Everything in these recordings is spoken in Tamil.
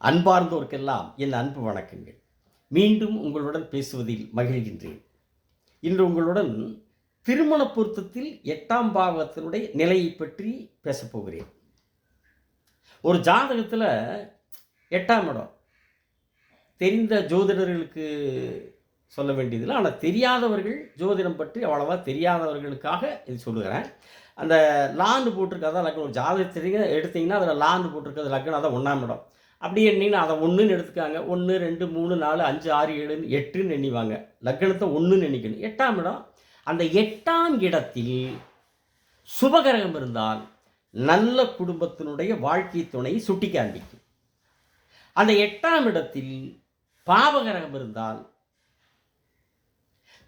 அன்பார்ந்தோர்க்கெல்லாம் என் அன்பு வணக்கங்கள். மீண்டும் உங்களுடன் பேசுவதில் மகிழ்கின்றேன். இன்று உங்களுடன் திருமண பொருத்தத்தில் 8ஆம் பாவத்தினுடைய நிலையை பற்றி பேசப்போகிறேன். ஒரு ஜாதகத்தில் 8ஆம் இடம் தெரிந்த ஜோதிடர்களுக்கு சொல்ல வேண்டியதில்லை. ஆனால் தெரியாதவர்கள் ஜோதிடம் பற்றி அவ்வளவா தெரியாதவர்களுக்காக இது சொல்லுகிறேன். அந்த லான்னு போட்டிருக்காதான் லக்னம். ஒரு ஜாதகத்திற்கு எடுத்தீங்கன்னா அதில் லான்னு போட்டிருக்கிறது லக்னம், அதான் 1ஆம் இடம். அப்படி எண்ணிங்கன்னா அதை 1ன்னு எடுத்துக்காங்க. 1, 2, 3, 4, 5, 6, 7, 8ன்னு எண்ணிவாங்க. லக்னத்தை 1ன்னு எண்ணிக்கணும். 8ஆம் இடம், அந்த 8ஆம் இடத்தில் சுபகிரகம் இருந்தால் நல்ல குடும்பத்தினுடைய வாழ்க்கை துணையை சுட்டி காண்பிக்கும். அந்த 8ஆம் இடத்தில் பாவகிரகம் இருந்தால்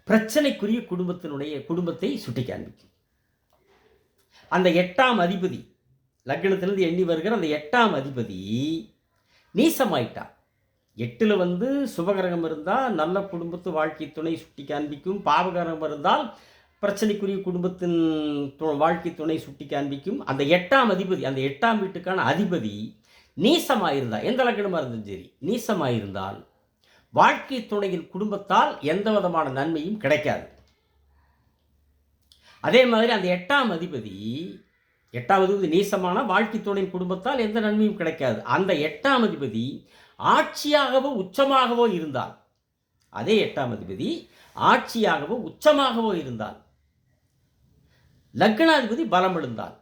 பிரச்சனைக்குரிய குடும்பத்தை சுட்டி காண்பிக்கும். அந்த 8ஆம் அதிபதி லக்னத்திலிருந்து எண்ணி வருகிற அந்த 8ஆம் அதிபதி நீசமாயிட்டா. 8ல் சுபகிரகம் இருந்தால் நல்ல குடும்பத்து வாழ்க்கை துணை சுட்டி காண்பிக்கும். பாவகிரகம் இருந்தால் பிரச்சனைக்குரிய குடும்பத்தின் வாழ்க்கை துணை சுட்டி காண்பிக்கும். அந்த 8ஆம் அதிபதி, அந்த 8ஆம் வீட்டுக்கான அதிபதி நீசமாயிருந்தால், எந்த லக்னமாக இருந்தாலும் சரி, நீசமாயிருந்தால் வாழ்க்கை துணையின் குடும்பத்தால் எந்த விதமான நன்மையும் கிடைக்காது. அதே மாதிரி அந்த 8ஆம் அதிபதி நீசமான வாழ்க்கை துணையின் குடும்பத்தால் எந்த நன்மையும் கிடைக்காது. அந்த 8ஆம் அதிபதி ஆட்சியாகவோ உச்சமாகவோ இருந்தால், அதே 8ஆம் அதிபதி ஆட்சியாகவோ உச்சமாகவோ இருந்தால், லக்னாதிபதி பலம் எழுந்தால்,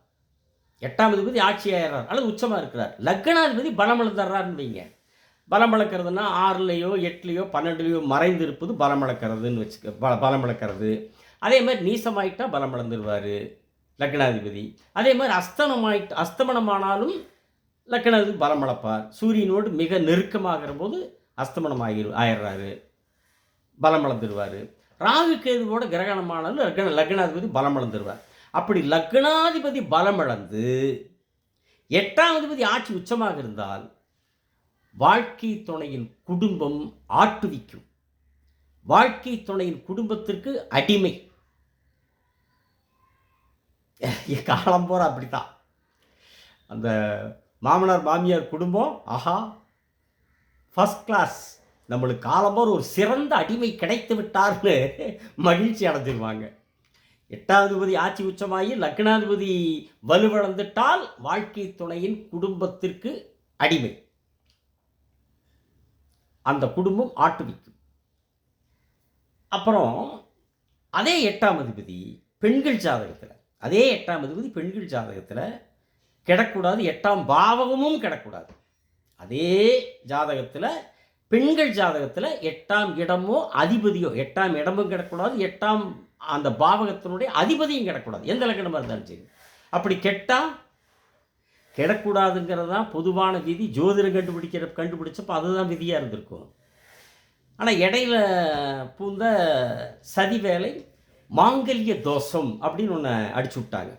8ஆம் அதிபதி ஆட்சியாகிறார் அல்லது உச்சமாக இருக்கிறார், லக்னாதிபதி பலம் எழுந்துறாருன்னு வைங்க. பலம் இழக்கிறதுனா 6லையோ 8லையோ 12லையோ மறைந்து இருப்பது பலம் இழக்கிறதுன்னு வச்சுக்க. பலம் இழக்கிறது. அதே மாதிரி நீசமாயிட்டா பலம் இழந்துருவார் லக்னாதிபதி. அதே மாதிரி அஸ்தமனமானாலும் லக்னாதிபதி பலம் இழப்பார். சூரியனோடு மிக நெருக்கமாகிற போது அஸ்தமனம் ஆயிடுறாரு, பலம் இழந்துருவார். ராகு கேதுவோட கிரகணமானாலும் லக்னாதிபதி பலம் இழந்துருவார். அப்படி லக்னாதிபதி பலம் இழந்து 8ஆம் அதிபதி ஆட்சி உச்சமாக இருந்தால் வாழ்க்கை துணையின் குடும்பம் ஆட்டுவிக்கும். வாழ்க்கை துணையின் குடும்பத்திற்கு அடிமை. காலம் போற அப்படித்தான். அந்த மாமனார் மாமியார் குடும்பம் ஆஹா ஃபர்ஸ்ட் கிளாஸ், நம்மளுக்கு காலம்போர் ஒரு சிறந்த அடிமை கிடைத்து விட்டார்னு மகிழ்ச்சி அடைஞ்சிருவாங்க. 8ஆம் அதிபதி ஆட்சி உச்சமாகி லக்னாதிபதி வலுவிழந்துட்டால் வாழ்க்கை துணையின் குடும்பத்திற்கு அடிமை. அந்த குடும்பம் ஆட்டுவிக்கும். அப்புறம் அதே 8ஆம் அதிபதி பெண்கள் ஜாதகத்தில், அதே 8ஆம் அதிபதி பெண்கள் ஜாதகத்தில் கிடக்கூடாது. 8ஆம் பாவகமும் கிடக்கூடாது. அதே ஜாதகத்தில் பெண்கள் ஜாதகத்தில் 8ஆம் இடமோ அதிபதியோ, 8ஆம் இடமும் கிடக்கூடாது, 8ஆம் அந்த பாவகத்தினுடைய அதிபதியும் கிடக்கூடாது, எந்த லக்னமாக இருந்தாலும் சரி. அப்படி கிடக்கூடாதுங்கிறது தான் பொதுவான விதி. ஜோதிடம் கண்டுபிடிச்சப்போ அதுதான் விதியாக இருந்திருக்கும். ஆனால் இடையில பூந்த சதி வேலை மாங்கல்ய தோஷம் அப்படின்னு ஒன்று அடிச்சு விட்டாங்க.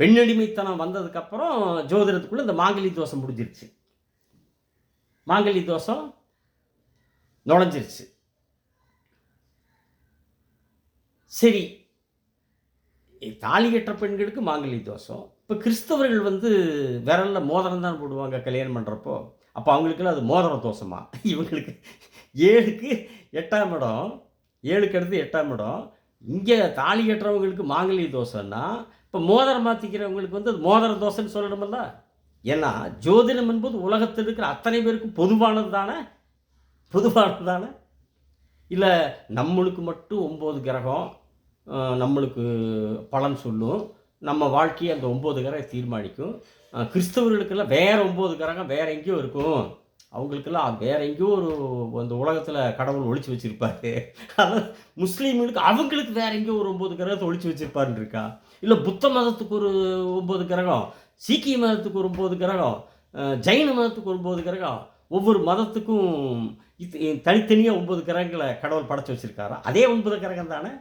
பெண்ணடிமைத்தனம் வந்ததுக்கப்புறம் ஜோதிடத்துக்குள்ளே இந்த மாங்கல்ய தோஷம் முடிஞ்சிருச்சு. மாங்கல்ய தோஷம் நுழைஞ்சிருச்சு. சரி, தாலி கட்டுற பெண்களுக்கு மாங்கல்ய தோஷம். இப்போ கிறிஸ்தவர்கள் விரலில் மோதிரம் தான் போடுவாங்க கல்யாணம் பண்ணுறப்போ. அப்போ அவங்களுக்குலாம் அது மோதிர தோஷமா? இவங்களுக்கு 7க்கு 8ஆம் இடம், 7க்கு அடுத்து 8ஆம் இடம். இங்கே தாலி கட்டுறவங்களுக்கு மாங்கல்ய தோஷம்னா இப்போ மோதிரம் மாற்றிக்கிறவங்களுக்கு அது மோதிர தோஷம்னு சொல்லணுமில்ல. ஏன்னா ஜோதிடம் என்பது உலகத்தில் இருக்கிற அத்தனை பேருக்கும் பொதுவானது தானே. இல்லை நம்மளுக்கு மட்டும் 9 கிரகம் நம்மளுக்கு பலன் சொல்லும், நம்ம வாழ்க்கையை அந்த 9 கிரகம் தீர்மானிக்கும். கிறிஸ்தவர்களுக்கெல்லாம் வேறு 9 கிரகம் வேறு எங்கேயோ இருக்கும். அவங்களுக்கெல்லாம் வேறு எங்கேயோ அந்த உலகத்தில் கடவுள் ஒழிச்சு வச்சுருப்பாரு. அதாவது முஸ்லீம்களுக்கு அவங்களுக்கு வேறு எங்கேயோ ஒரு 9 கிரகத்தை ஒழிச்சு வச்சுருப்பாருன்னு இருக்கா? இல்லை புத்த மதத்துக்கு ஒரு 9 கிரகம், சீக்கிய மதத்துக்கு ஒரு 9 கிரகம், ஜைன மதத்துக்கு ஒரு 9 கிரகம், ஒவ்வொரு மதத்துக்கும் தனித்தனியாக 9 கிரகங்களை கடவுள் படைச்சி வச்சுருக்காரா? அதே 9 கிரகம் தானே.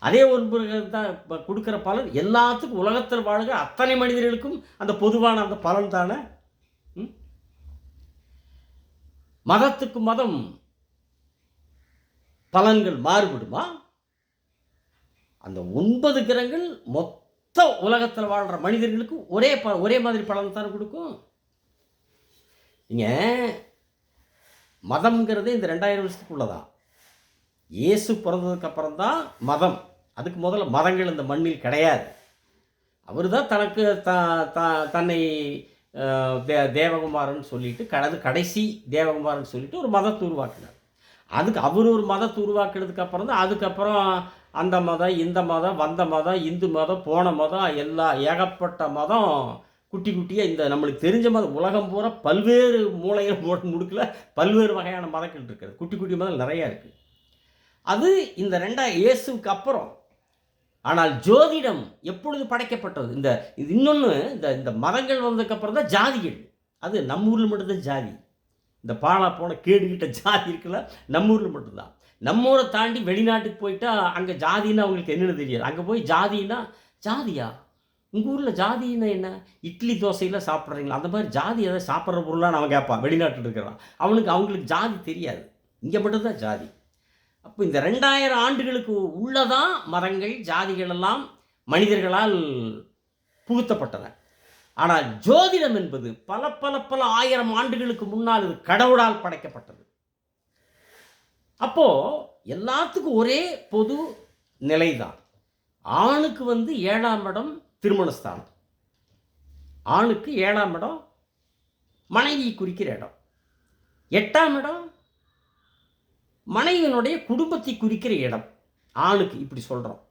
அதே 9 கிரகம் தான் கொடுக்குற பலன் எல்லாத்துக்கும். உலகத்தில் வாழ்கிற அத்தனை மனிதர்களுக்கும் அந்த பொதுவான அந்த பலன் தானே. மதத்துக்கு மதம் பலன்கள் மாறுபடுமா? அந்த 9 கிரகங்கள் மொத்த உலகத்தில் வாழ்கிற மனிதர்களுக்கு ஒரே மாதிரி பலன் தானே கொடுக்கும். இங்க மதம்ங்கிறதே இந்த 2000 வருஷத்துக்குள்ள தான். இயேசு பிறந்ததுக்கு அப்புறம் தான் மதம். அதுக்கு முதல்ல மதங்கள் இந்த மண்ணில் கிடையாது. அவர் தான் தனக்கு தன்னை தேவகுமாரன் சொல்லிட்டு அது கடைசி தேவகுமாரன் சொல்லிட்டு ஒரு மதத்தை உருவாக்கினார். அதுக்கு அவர் ஒரு மதத்தை உருவாக்கினதுக்கு அப்புறம் தான் அதுக்கப்புறம் அந்த மதம், இந்த மதம், வந்த மதம், இந்து மதம், போன மதம், எல்லா ஏகப்பட்ட மதம் குட்டி குட்டியாக இந்த நம்மளுக்கு தெரிஞ்ச மதம் உலகம் பூரா பல்வேறு மூலையில் முடுக்கில் பல்வேறு வகையான மதங்கள் இருக்கிறது. குட்டி குட்டி மதம் நிறையா இருக்குது. அது இந்த இயேசுவுக்கு அப்புறம். ஆனால் ஜோதிடம் எப்பொழுது படைக்கப்பட்டது? இது இன்னொன்று, இந்த மதங்கள் வந்ததுக்கப்புறம் தான் ஜாதிகள். அது நம்ம ஊரில் மட்டும்தான் ஜாதி. இந்த பாலா போன கேடுகிட்ட ஜாதி இருக்குல்ல, நம்ம ஊரில் மட்டும்தான். நம்ம ஊரை தாண்டி வெளிநாட்டுக்கு போயிட்டா அங்கே ஜாதின்னு அவங்களுக்கு என்னென்னு தெரியாது. அங்கே போய் ஜாதின்னா, ஜாதியா? உங்கள் ஊரில் ஜாதின்னா என்ன? இட்லி தோசையில் சாப்பிட்றீங்களா? அந்த மாதிரி ஜாதி எதாவது சாப்பிட்ற பொருளான்னு அவன் கேட்பான். வெளிநாட்டில் இருக்கிறான் அவங்களுக்கு ஜாதி தெரியாது. இங்கே மட்டும்தான் ஜாதி. அப்போ இந்த 2000 ஆண்டுகளுக்கு உள்ளதான் மதங்கள், ஜாதிகள் எல்லாம் மனிதர்களால் புகுத்தப்பட்டன. ஆனால் ஜோதிடம் என்பது பல பல பல ஆயிரம் ஆண்டுகளுக்கு முன்னால் இது கடவுளால் படைக்கப்பட்டது. அப்போ எல்லாத்துக்கும் ஒரே பொது நிலைதான். ஆணுக்கு 7ஆம் இடம் திருமணஸ்தானம். ஆணுக்கு 7ஆம் இடம் மனைவி குறிக்கிற இடம். 8ஆம் இடம் மனைவியினுடைய குடும்பத்தை குறிக்கிற இடம். ஆணுக்கு இப்படி சொல்கிறோம்.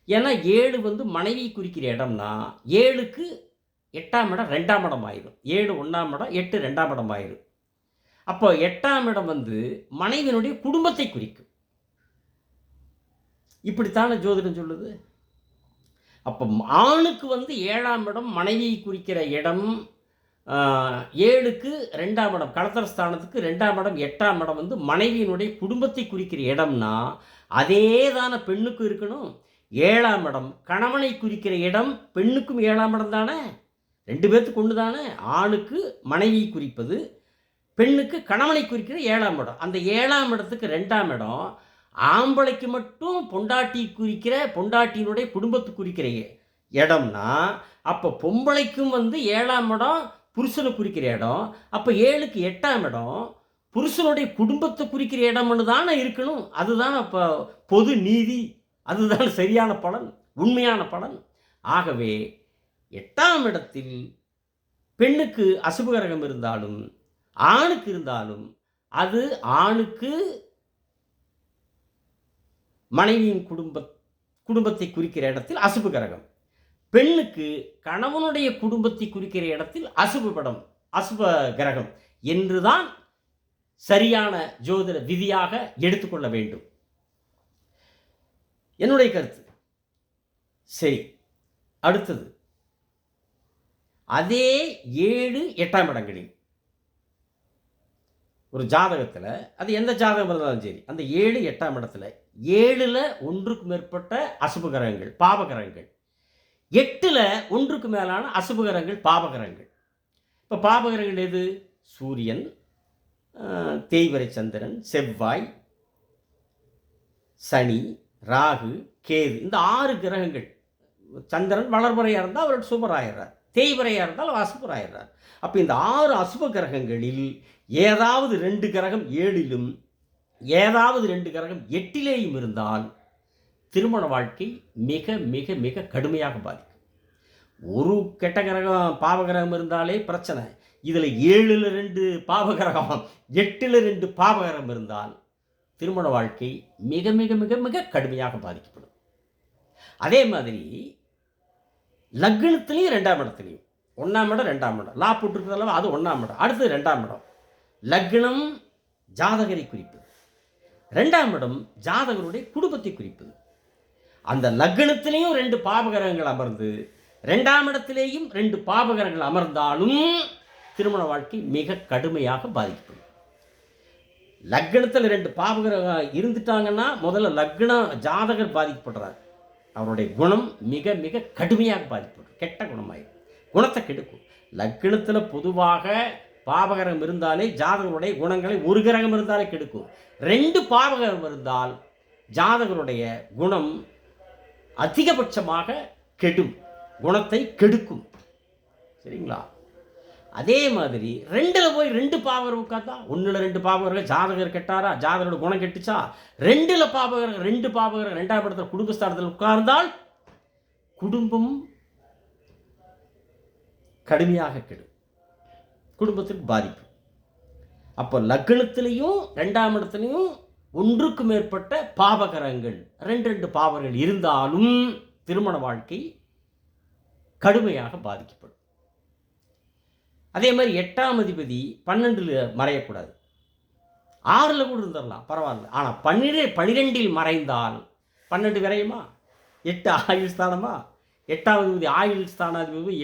ஏன்னா 7 மனைவி குறிக்கிற இடம்னா 7க்கு 8ஆம் இடம் 2ஆம் இடம் ஆயிடும். 7 1ஆம் இடம், 8 2ஆம் இடம் ஆயிடும். அப்போ 8ஆம் இடம் மனைவியினுடைய குடும்பத்தை குறிக்கும். இப்படித்தான ஜோதிடம் சொல்லுது. அப்போ ஆணுக்கு 7ஆம் இடம் மனைவியை குறிக்கிற இடம், 7க்கு 2ஆம் இடம் களத்திர ஸ்தானத்துக்கு 2ஆம் இடம் 8ஆம் இடம் மனைவியினுடைய குடும்பத்தை குறிக்கிற இடம்னா அதே தானே பெண்ணுக்கும் இருக்கணும். 7ஆம் இடம் கணவனை குறிக்கிற இடம், பெண்ணுக்கும் 7ஆம் இடம் தானே, 2 பேர்த்துக்கு ஒன்று தானே. ஆணுக்கு மனைவியை குறிப்பது, பெண்ணுக்கு கணவனை குறிக்கிற 7ஆம் இடம். அந்த 7ஆம் இடத்துக்கு 2ஆம் இடம் ஆம்பளைக்கு மட்டும் பொண்டாட்டி குறிக்கிற, பொண்டாட்டியினுடைய குடும்பத்தை குறிக்கிற இடம்னா அப்போ பொம்பளைக்கும் 7ஆம் இடம் புருஷனை குறிக்கிற இடம். அப்போ 7க்கு 8ஆம் இடம் புருஷனுடைய குடும்பத்தை குறிக்கிற இடம்னு தானே இருக்கணும். அதுதான் அப்போ பொது நீதி, அதுதான் சரியான பலன், உண்மையான பலன். ஆகவே 8ஆம் இடத்தில் பெண்ணுக்கு அசுபகிரகம் இருந்தாலும் ஆணுக்கு இருந்தாலும் அது ஆணுக்கு மனைவியின் குடும்பத்தை குறிக்கிற இடத்தில் அசுப கிரகம், பெண்ணுக்கு கணவனுடைய குடும்பத்தை குறிக்கிற இடத்தில் அசுப கிரகம் என்றுதான் சரியான ஜோதிட விதியாக எடுத்துக்கொள்ள வேண்டும். என்னுடைய கருத்து. சரி, அடுத்தது அதே 7 8ஆம் இடங்களில் ஒரு ஜாதகத்தில், அது எந்த ஜாதகம் இருந்தாலும் சரி, அந்த 7 8ஆம் இடத்துல 7ல் ஒன்றுக்கு மேற்பட்ட அசுபகிரகங்கள் பாபகிரகங்கள், 8ல் ஒன்றுக்கு மேலான அசுபகிரகங்கள் பாபகிரகங்கள். இப்போ பாபகிரகங்கள் எது? சூரியன், தேய்வரை சந்திரன், செவ்வாய், சனி, ராகு, கேது, இந்த 6 கிரகங்கள். சந்திரன் வளர்பறையாக இருந்தால் அவர் சுபராயிடுறார், தேய்வரையாக இருந்தால் அசுபராயிடுறார். அப்போ இந்த 6 அசுப கிரகங்களில் ஏதாவது 2 கிரகம் 7லும் ஏதாவது 2 கிரகம் 8லேயும் இருந்தால் திருமண வாழ்க்கை மிக மிக மிக கடுமையாக பாதிக்கும். ஒரு கெட்ட கிரகம் பாவகிரகம் இருந்தாலே பிரச்சனை. இதில் 7ல் 2 பாவகிரகம் 8ல் 2 பாவகிரகம் இருந்தால் திருமண வாழ்க்கை மிக மிக மிக மிக கடுமையாக பாதிக்கப்படும். அதே மாதிரி லக்னத்திலையும் 2ஆம் இடத்துலையும் 1ஆம் இடம் 2ஆம் இடம் லா போட்டிருக்கிறதல்ல, அது 1ஆம் இடம். அடுத்தது 2ஆம் இடம் லக்னம் ஜாதகரை குறிப்பது, 2ஆம் இடம் ஜாதகருடைய குடும்பத்தை குறிப்பது. அந்த லக்னத்திலையும் 2 பாபகிரகங்கள் அமர்ந்து 2ஆம் இடத்திலேயும் 2 பாபகிரகங்கள் அமர்ந்தாலும் திருமண வாழ்க்கை மிக கடுமையாக பாதிக்கப்படும். லக்னத்தில் 2 பாபகிரகம் இருந்துட்டாங்கன்னா முதல்ல லக்ன ஜாதகர் பாதிக்கப்படுறார். அவருடைய குணம் மிக மிக கடுமையாக பாதிக்கப்படும். கெட்ட குணமாயிடும், குணத்தை கெடுக்கும். லக்னத்தில் பொதுவாக பாபகிரகம் இருந்தாலே ஜாதகருடைய குணங்களை, ஒரு கிரகம் இருந்தாலே கெடுக்கும். 2 பாபகிரகம் இருந்தால் ஜாதகருடைய குணம் அதிகபட்சமாக கெடும், குணத்தை கெடுக்கும். சரிங்களா? அதே மாதிரி 2ல் போய் 2 பாவகர் உட்கார்ந்தா, 1ல் 2 பாவகர்கள் ஜாதகர் கெட்டாரா, ஜாதகரோட குணம் கெட்டுச்சா, 2ல் பாவகர்கள் 2 பாவகர்கள் 2ஆம் இடத்துல குடும்பஸ்தானத்தில் உட்கார்ந்தால் குடும்பம் கடுமையாக கெடும். குடும்பத்திற்கு பாதிப்பு. அப்போ லக்னத்திலையும் 2ஆம் இடத்துலையும் ஒன்றுக்கு மேற்பட்ட பாவகரங்கள் 2 பாவர்கள் இருந்தாலும் திருமண வாழ்க்கை கடுமையாக பாதிக்கப்படும். அதே மாதிரி 8ஆம் அதிபதி 12ல் மறையக்கூடாது. 6ல் கூட இருந்துடலாம், பரவாயில்ல. ஆனால் 12ல் மறைந்தால் 12 விரையுமா? 8 ஆயுள் ஸ்தானமா? 8ஆம் அதிபதி ஆயுள் ஸ்தானாதிபதி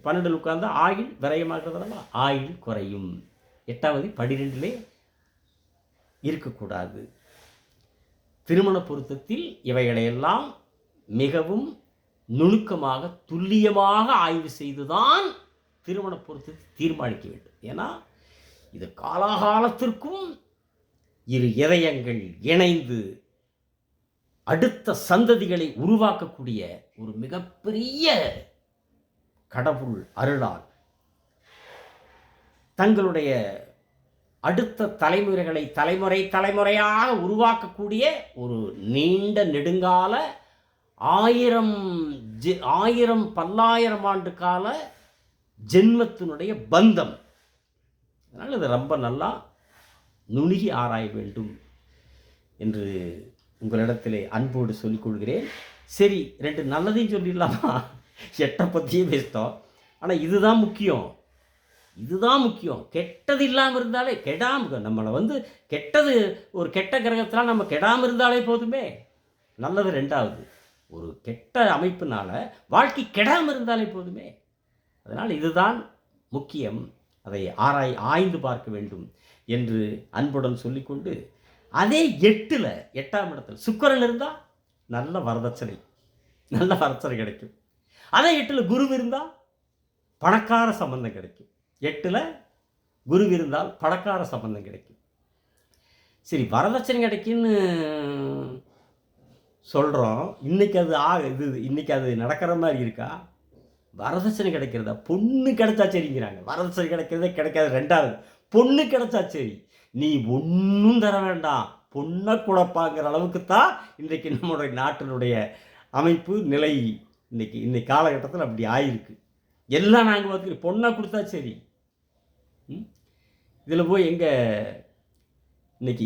12ல் உட்கார்ந்தா ஆயுள் விரயமாகிறதுமா? ஆயுள் குறையும். 8ஆம் அதிபதி 12லே இருக்கக்கூடாது. திருமண பொருத்தத்தில் இவைகளையெல்லாம் மிகவும் நுணுக்கமாக துல்லியமாக ஆய்வு செய்துதான் திருமண பொருத்தத்தை தீர்மானிக்க வேண்டும். ஏன்னா இது காலாகாலத்திற்கும் இரு இதயங்கள் இணைந்து அடுத்த சந்ததிகளை உருவாக்கக்கூடிய ஒரு மிகப்பெரிய கடவுள் அருளால் தங்களுடைய அடுத்த தலைமுறைகளை தலைமுறையாக உருவாக்கக்கூடிய ஒரு நீண்ட நெடுங்கால 1000 பல்லாயிரம் ஆண்டு கால ஜென்மத்தினுடைய பந்தம். அதனால் இது ரொம்ப நல்லா நுணுகி ஆராய வேண்டும் என்று உங்களிடத்திலே அன்போடு சொல்லிக் கொள்கிறேன். சரி, 2 நல்லதையும் சொல்லிடலாமா? 8 பற்றியே பேசிட்டோம். ஆனால் இதுதான் முக்கியம். கெட்டது இல்லாமல் இருந்தாலே நம்மளை கெட்டது ஒரு கெட்ட கிரகத்தினால் நம்ம கெடாமல் இருந்தாலே போதுமே. நல்லது 2வது. ஒரு கெட்ட அமைப்பினால் வாழ்க்கை கெடாமல் இருந்தாலே போதுமே. அதனால் இதுதான் முக்கியம். அதை ஆய்ந்து பார்க்க வேண்டும் என்று அன்புடன் சொல்லிக்கொண்டு, அதே 8ஆம் இடத்தில் சுக்கிரன் இருந்தால் நல்ல வரதட்சணை கிடைக்கும். அதே 8ல் குரு இருந்தால் பணக்கார சம்பந்தம் கிடைக்கும். 8ல் குரு இருந்தால் பணக்கார சம்பந்தம் கிடைக்கும். சரி, வரதட்சணை கிடைக்குன்னு சொல்கிறோம். இன்னைக்கு அது நடக்கிற மாதிரி இருக்கா? வரதட்சணை கிடைக்கிறதா? பொண்ணு கிடைச்சா சரிங்கிறாங்க. வரதட்சணை கிடைக்கிறதே கிடைக்காது. 2வது பொண்ணு கிடைச்சா சரி. நீ ஒன்றும் தர வேண்டாம், பொண்ணை கொடுப்பாங்கிற அளவுக்கு தான் இன்றைக்கு நம்மளுடைய நாட்டினுடைய அமைப்பு நிலை. இன்னைக்கு காலகட்டத்தில் அப்படி ஆயிருக்கு. எல்லாம் நாங்கள் பார்த்துக்கிறோம், பொண்ணை கொடுத்தா சரி. இதில் போய் எங்கே இன்னைக்கு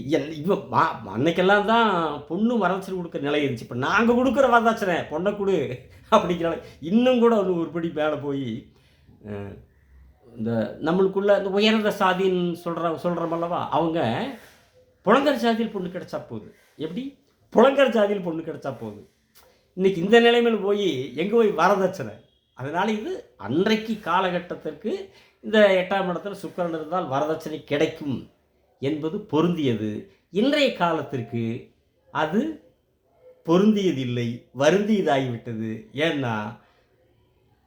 அன்னைக்கெல்லாம் தான் பொண்ணு வரதட்சணை கொடுக்குற நிலை இருந்துச்சு. இப்போ நாங்கள் கொடுக்குற வரதட்சணை பொண்ணை கொடு அப்படிங்கிற இன்னும் கூட ஒரு படி மேலே போய் இந்த நம்மளுக்குள்ள இந்த உயர்ந்த சாதின்னு சொல்கிறோமல்லவா, அவங்க புலங்கர் சாதியில் பொண்ணு கிடைச்சா போகுது. எப்படி? புலங்கர் சாதியில் பொண்ணு கிடைச்சா போகுது. இன்றைக்கி இந்த நிலைமையில் போய் எங்கே போய் வரதட்சணை. அதனால் இது அன்றைக்கு காலகட்டத்திற்கு இந்த 8ஆம் இடத்துல சுக்கிரன் இருந்தால் வரதட்சணை கிடைக்கும் என்பது பொருந்தியது. இன்றைய காலத்திற்கு அது பொருந்தியதில்லை, வருந்தியதாகிவிட்டது. ஏன்னா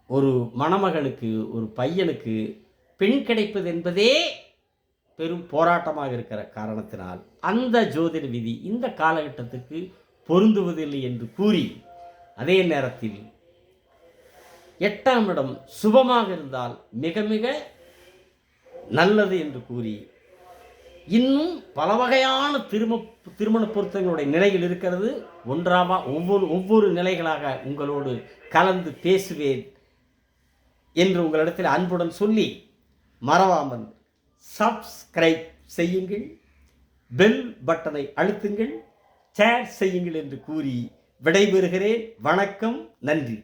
ஒரு மணமகனுக்கு, ஒரு பையனுக்கு பெண் கிடைப்பது என்பதே பெரும் போராட்டமாக இருக்கிற காரணத்தினால் அந்த ஜோதிட விதி இந்த காலகட்டத்திற்கு பொருந்துவதில்லை என்று கூறி, அதே நேரத்தில் 8ஆம் இடம் சுபமாக இருந்தால் மிக மிக நல்லது என்று கூறி, இன்னும் பல வகையான திருமண பொருத்தங்களுடைய நிலைகள் இருக்கிறது. ஒவ்வொரு நிலைகளாக உங்களோடு கலந்து பேசுவேன் என்று உங்களிடத்தில் அன்புடன் சொல்லி, மறவாமல் சப்ஸ்கிரைப் செய்யுங்கள், பெல் பட்டனை அழுத்துங்கள், ஷேர் செய்யுங்கள் என்று கூறி விடைபெறுகிறேன். வணக்கம், நன்றி.